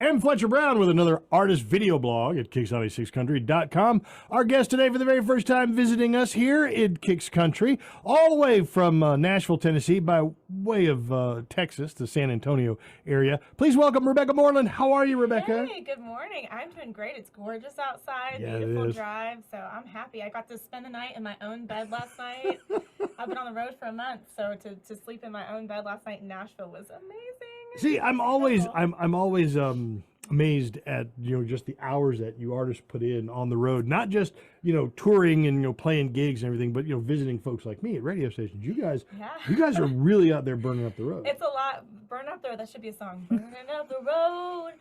am Fletcher Brown with another artist video blog at Kicks96Country.com. Our guest today for the very first time visiting us here in Kicks Country, all the way from Nashville, Tennessee, by way of Texas, the San Antonio area. Please welcome Rebecca Moreland. How are you, Rebecca? Hey, good morning. I'm doing great. It's gorgeous outside, Yeah, beautiful drive, so I'm happy. I got to spend the night in my own bed last night. I've been on the road for a month, so to sleep in my own bed last night in Nashville was amazing. See, I'm always amazed at just the hours that you artists put in on the road, not just touring and playing gigs and everything, but visiting folks like me at radio stations. You guys are really out there burning up the road. It's a lot. Burn up the road. That should be a song. Burning up the road.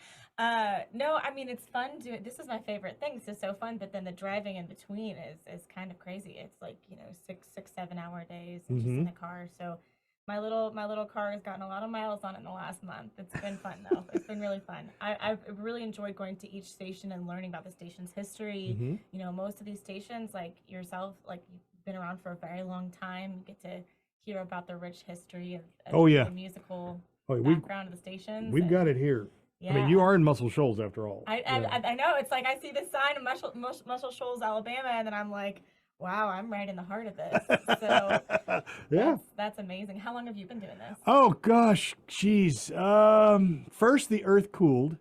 No, I mean it's fun doing. This is my favorite thing. This is so fun, but then the driving in between is kind of crazy. It's like 6-7 hour days just in the car. So my little car has gotten a lot of miles on it in the last month. It's been fun though. It's been really fun. I've really enjoyed going to each station and learning about the station's history. Most of these stations, like yourself, like you've been around for a very long time. You get to hear about the rich history of the musical background of the stations. We've got it here. Yeah. I mean, you are in Muscle Shoals after all. I know. It's like I see this sign in Muscle Shoals, Alabama, and then I'm like, wow, I'm right in the heart of this. So that's amazing. How long have you been doing this? Oh gosh, geez. First the earth cooled,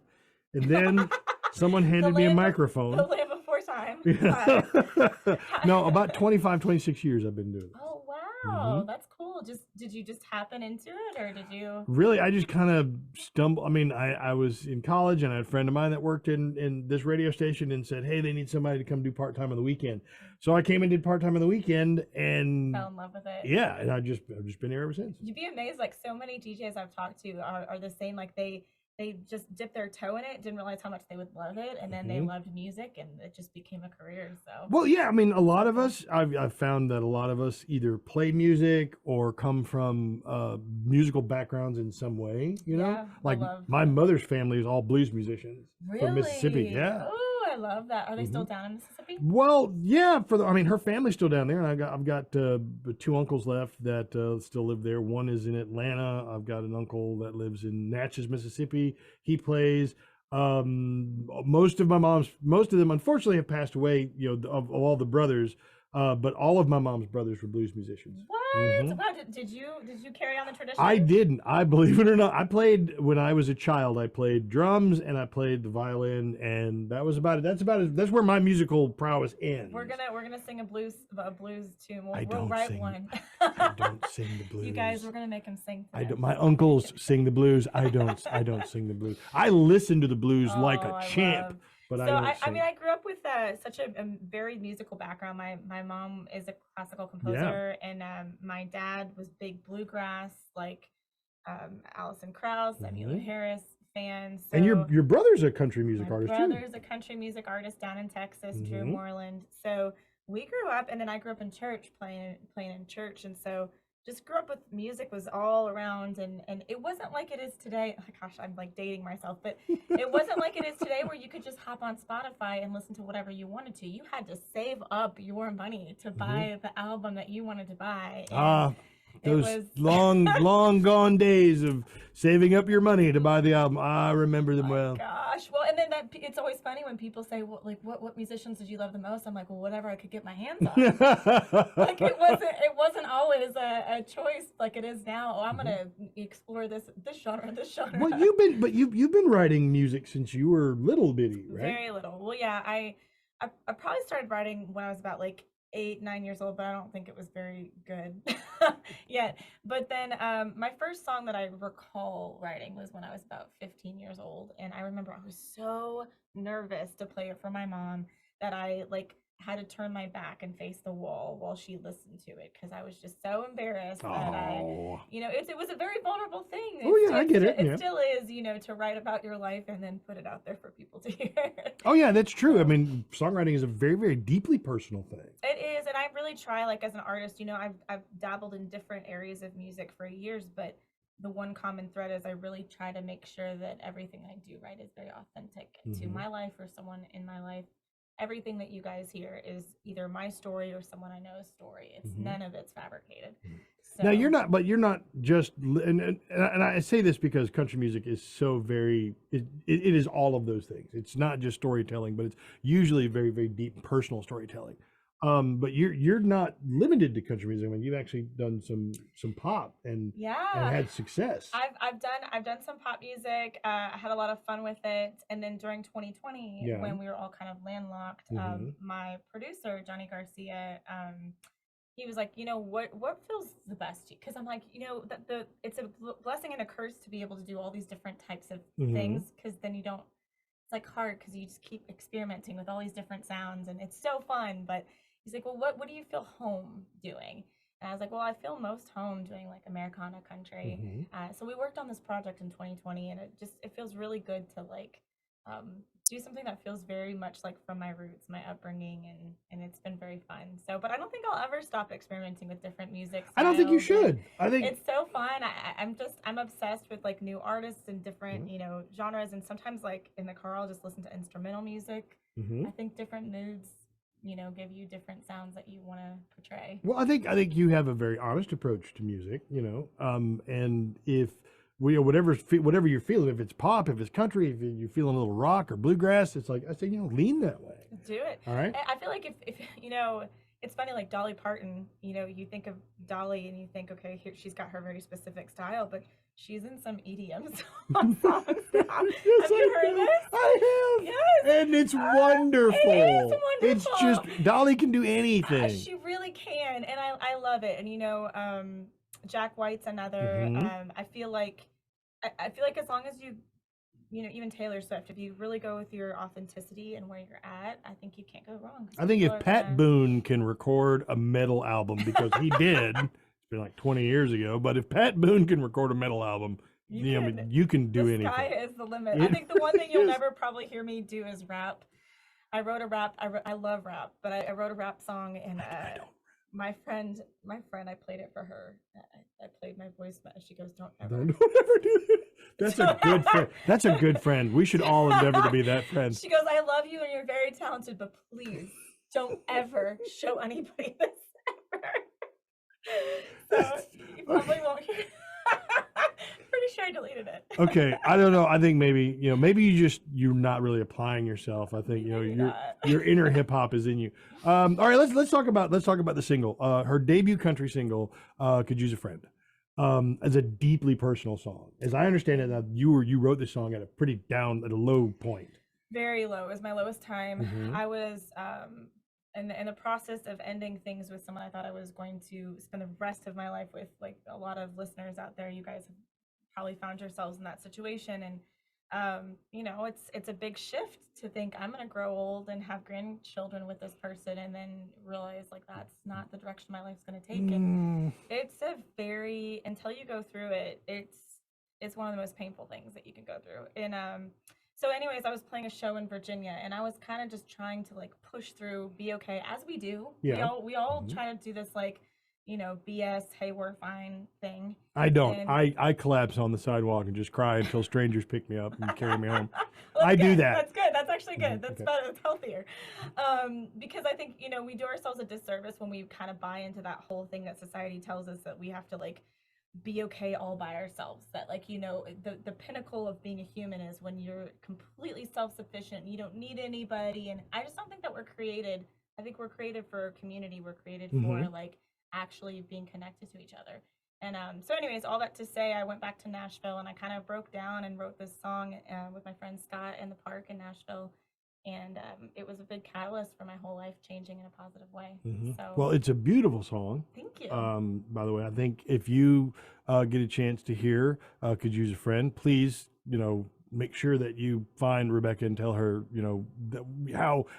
and then someone handed me a microphone. The land before time. No, about 25, 26 years I've been doing it. Oh wow, that's cool. Did you just happen into it, or did you? Really, I just kind of stumbled. I mean, I was in college, and I had a friend of mine that worked in this radio station and said, hey, they need somebody to come do part-time on the weekend. So I came and did part-time on the weekend and fell in love with it. Yeah, and I've just been here ever since. You'd be amazed, like so many DJs I've talked to are the same. Like they just dipped their toe in it, didn't realize how much they would love it, and then they loved music, and it just became a career. So well, yeah, I mean, a lot of us, I've found that a lot of us either play music or come from musical backgrounds in some way. Like my mother's family is all blues musicians from Mississippi. Yeah. Oh, I love that. Are they still down in Mississippi? Well, yeah. I mean, her family's still down there, and I've got 2 uncles left that still live there. One is in Atlanta. I've got an uncle that lives in Natchez, Mississippi. He plays. Most of them unfortunately have passed away. Of all the brothers. But all of my mom's brothers were blues musicians. What? Wow, did you carry on the tradition? I didn't. I believe it or not. I played when I was a child. I played drums and I played the violin, and that was about it. That's where my musical prowess ends. We're gonna sing a blues tune. We'll write one. I don't sing the blues. You guys, we're gonna make him sing. My uncles sing the blues. I don't sing the blues. I listen to the blues like a champ. But I mean, I grew up with such a very musical background. My mom is a classical composer, and my dad was big bluegrass, like Alison Krauss, Emmylou Harris fans. So and your brother's a country music artist too. My brother's a country music artist down in Texas, Drew Moreland. So we grew up, and then I grew up in church, playing in church, and so just grew up with music, was all around, and it wasn't like it is today. Oh gosh, I'm like dating myself, but it wasn't like it is today where you could just hop on Spotify and listen to whatever you wanted to. You had to save up your money to buy the album that you wanted to buy. Those long gone days of saving up your money to buy the album. I remember them well. Gosh, well, and then it's always funny when people say, well, like, what musicians did you love the most? I'm like, well, whatever I could get my hands on. Like it wasn't always a choice like it is now. Oh, I'm gonna explore this genre. Well, you've been writing music since you were little bitty, right? Very little. Well, yeah, I probably started writing when I was about like 8-9 years old, but I don't think it was very good yet. But then my first song that I recall writing was when I was about 15 years old, and I remember I was so nervous to play it for my mom that I like had to turn my back and face the wall while she listened to it because I was just so embarrassed that it was a very vulnerable thing. I get it. It still is, to write about your life and then put it out there for people to hear. Oh yeah, that's true. I mean, songwriting is a very, very deeply personal thing. It is, and I really try, like as an artist, I've dabbled in different areas of music for years, but the one common thread is I really try to make sure that everything I do write is very authentic to my life or someone in my life. Everything that you guys hear is either my story or someone I know's story. It's none of it's fabricated. Now So you're not just, and I say this because country music is so very, it is all of those things. It's not just storytelling, but it's usually very, very deep personal storytelling. But you're not limited to country music. I mean, you've actually done some pop and yeah, had success. I've done some pop music. I had a lot of fun with it, and then during 2020, Yeah. when we were all kind of landlocked, Hmm. my producer Johnny Garcia, he was like, what feels the best to you? Because I'm like, the it's a blessing and a curse to be able to do all these different types of Hmm. things, because then you don't. It's like hard because you just keep experimenting with all these different sounds, and it's so fun. But he's like, well, what do you feel home doing? And I was like, well, I feel most home doing like Americana country. Hmm. So we worked on this project in 2020, and it feels really good to like um, do something that feels very much like from my roots, my upbringing, and it's been very fun. So, but I don't think I'll ever stop experimenting with different music I don't think you styles, and should. I think. it's so fun. I'm obsessed with like new artists and different genres, and sometimes like in the car I'll just listen to instrumental music. Hmm. I think different moods give you different sounds that you want to portray. Well, I think you have a very honest approach to music, and if whatever you're feeling, if it's pop, if it's country, if you're feeling a little rock or bluegrass, it's like I say, lean that way. Do it. All right. I feel like if it's funny, like Dolly Parton, you think of Dolly and you think, okay, here she's got her very specific style, but she's in some EDM songs now. Yes, Have you heard this? I have. Yes. And it's wonderful. It is It's wonderful. just Dolly can do anything. She really can, and I love it. And Jack White's another. Hmm. I feel like as long as even Taylor Swift, if you really go with your authenticity and where you're at, I think you can't go wrong. 'Cause I think people if are Pat gonna. Boone can record a metal album, because he did, it's been like 20 years ago, but if Pat Boone can record a metal album, You I can. mean, you can do The anything. sky is the limit. I It think the one thing you'll is. never probably hear me do is rap. I wrote a rap. I love rap, but I wrote a rap song, and I don't. my friend, I played it for her. I played my voice, but she goes, "Don't ever." Don't ever do that. That's a good friend. That's a good friend. We should all endeavor to be that friend. She goes, "I love you and you're very talented, but please don't ever show anybody this ever." So you probably won't hear. Pretty sure I deleted it. Okay, I don't know. I think maybe you're not really applying yourself. I think Maybe your not. your inner hip hop is in you. All right, let's talk about the single. Her debut country single, "Could Use a Friend," as a deeply personal song. As I understand it, you wrote this song at a low point. Very low. It was my lowest time. Hmm. I was in the process of ending things with someone I thought I was going to spend the rest of my life with. Like a lot of listeners out there, you guys have probably found yourselves in that situation, and it's a big shift to think I'm going to grow old and have grandchildren with this person, and then realize like that's not the direction my life's going to take. And it's a very, until you go through it, it's one of the most painful things that you can go through. And so anyways, I was playing a show in Virginia, and I was kind of just trying to like push through, be okay, as we do. Yeah. We all Mhm. try to do this like BS, hey, we're fine thing. I don't. And I collapse on the sidewalk and just cry until strangers pick me up and carry me home. Well, I that's do good. that. That's good. That's actually good. Mhm, That's okay. better. That's healthier. Because I think we do ourselves a disservice when we kind of buy into that whole thing that society tells us that we have to like be okay all by ourselves. That like the pinnacle of being a human is when you're completely self-sufficient. You don't need anybody. And I just don't think that we're created. I think we're created for community. We're created for Mhm. like actually being connected to each other. And so, anyways, all that to say, I went back to Nashville and I kind of broke down and wrote this song with my friend Scott in the park in Nashville. And it was a big catalyst for my whole life changing in a positive way. Mhm. So, Well, it's a beautiful song. thank you. By the way, I think if you get a chance to hear "Could Use a Friend," please, make sure that you find Rebecca and tell her,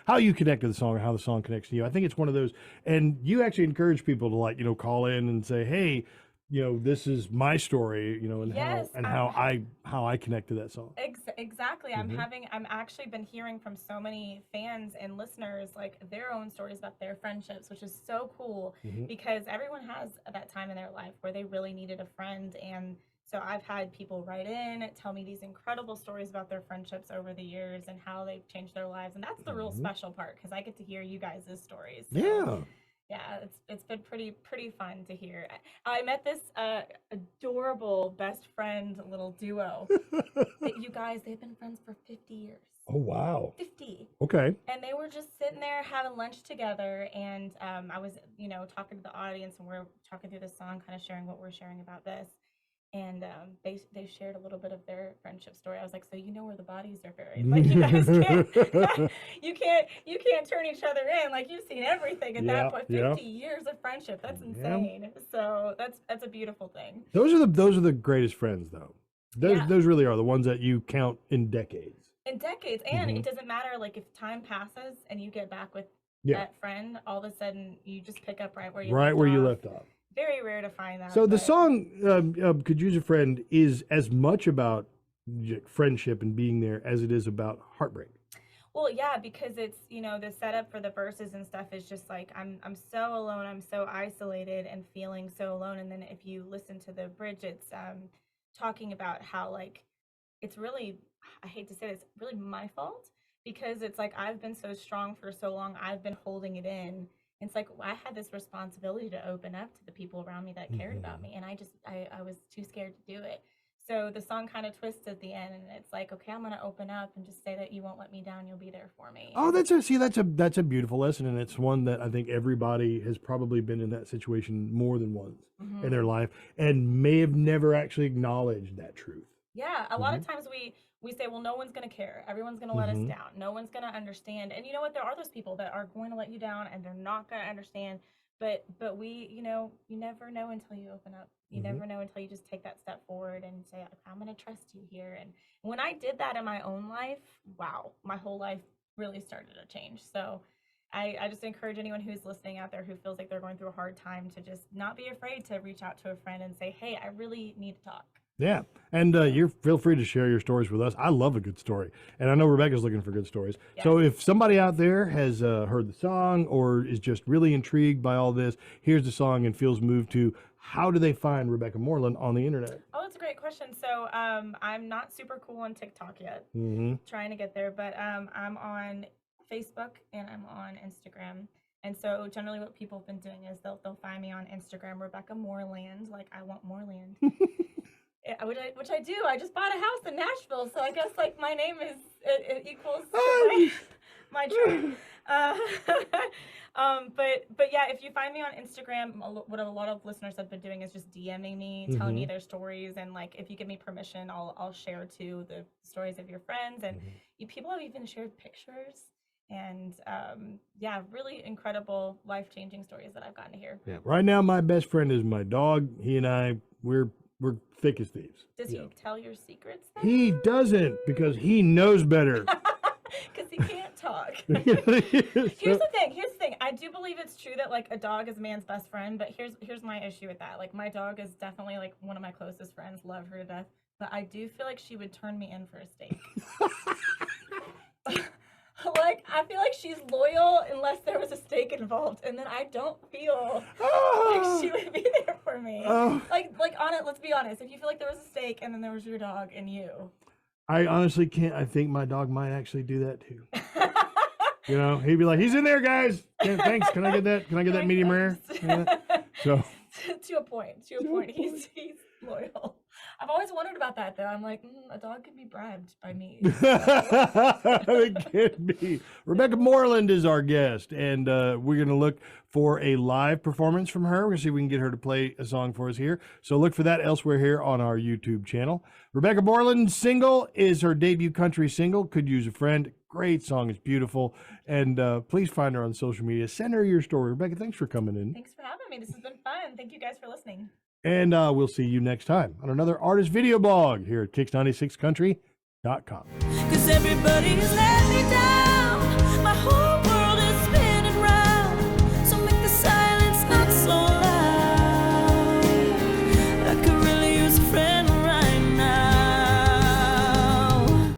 how you connect to the song, or how the song connects to you. I think it's one of those, and you actually encourage people to like, call in and say, hey, this is my story, and Yes, how I connect to that song. Exactly. Hmm. I'm actually been hearing from so many fans and listeners like their own stories about their friendships, which is so cool Hmm. because everyone has that time in their life where they really needed a friend. And so I've had people write in, tell me these incredible stories about their friendships over the years and how they've changed their lives. And that's the real Hmm. special part because I get to hear you guys' stories. So Yeah. Yeah, it's been pretty fun to hear. I met this adorable best friend little duo that you guys, they've been friends for 50 years. Oh, wow. 50. Okay. And they were just sitting there having lunch together, and I was, talking to the audience, and we're talking through this song, kind of sharing what we're sharing about this. And they shared a little bit of their friendship story. I was like, so you know where the bodies are buried? Like, you guys can't, you can't turn each other in. Like, you've seen everything at that point. 50 years of friendship. That's insane. So that's a beautiful thing. Those are the greatest friends, though. Those really are the ones that you count in decades. In decades, and it doesn't matter. Like, if time passes and you get back with that friend, all of a sudden you just pick up right where you left off. Very rare to find that. So the song Could Use a Friend is as much about friendship and being there as it is about heartbreak. Well, yeah, because it's, the setup for the verses and stuff is just like, I'm so alone, I'm so isolated and feeling so alone. And then if you listen to the bridge, it's talking about how, like, it's really, I hate to say this, really my fault, because it's like, I've been so strong for so long, I've been holding it in. It's like, I had this responsibility to open up to the people around me that cared about me, and I was too scared to do it. So the song kind of twists at the end, and it's like, okay, I'm going to open up and just say that you won't let me down. You'll be there for me. Oh, that's a beautiful lesson, and it's one that I think everybody has probably been in that situation more than once in their life, and may have never actually acknowledged that truth. Yeah, a lot of times we say, well, no one's going to care. Everyone's going to let us down. No one's going to understand. And you know what? There are those people that are going to let you down, and they're not going to understand. But we, you never know until you open up. You never know until you just take that step forward and say, I'm going to trust you here. And when I did that in my own life, wow, my whole life really started to change. So I just encourage anyone who's listening out there who feels like they're going through a hard time to just not be afraid to reach out to a friend and say, hey, I really need to talk. Yeah, and you feel free to share your stories with us. I love a good story, and I know Rebecca's looking for good stories. Yeah. So if somebody out there has heard the song or is just really intrigued by all this, here's the song and feels moved to, how do they find Rebecca Moreland on the internet? Oh, that's a great question. So I'm not super cool on TikTok yet, trying to get there, but I'm on Facebook and I'm on Instagram. And so generally what people have been doing is they'll find me on Instagram, Rebecca Moreland, like I want more land. Which I do. I just bought a house in Nashville, so I guess like my name is it equals my dream. But yeah, if you find me on Instagram, what a lot of listeners have been doing is just DMing me, telling me their stories, and like if you give me permission, I'll share too the stories of your friends, and people have even shared pictures. And yeah, really incredible, life-changing stories that I've gotten to hear. Yeah. Right now, my best friend is my dog. He and I, we're thick as thieves. Does he tell your secrets then? He doesn't, because he knows better. Because he can't talk. Here's the thing. I do believe it's true that like a dog is a man's best friend, but here's my issue with that. Like my dog is definitely like one of my closest friends. Love her to death, but I do feel like she would turn me in for a steak. Like, I feel like she's loyal unless there was a steak involved, and then I don't feel like she would be there for me. Like on it, let's be honest. If you feel like there was a steak and then there was your dog and you. I honestly can't. I think my dog might actually do that too. He'd be like, he's in there, guys. Yeah, thanks. Can I get that? Can I get that medium rare? So. To a point. He's loyal. I've always wondered about that, though. I'm like, a dog can be bribed by me. It can be. Rebecca Moreland is our guest, and we're going to look for a live performance from her. We're going to see if we can get her to play a song for us here. So look for that elsewhere here on our YouTube channel. Rebecca Moreland's single is her debut country single, Could Use a Friend. Great song. It's beautiful. And please find her on social media. Send her your story. Rebecca, thanks for coming in. Thanks for having me. This has been fun. Thank you guys for listening. And we'll see you next time on another artist video blog here at Kicks96country.com. 'Cause everybody's let me down. My whole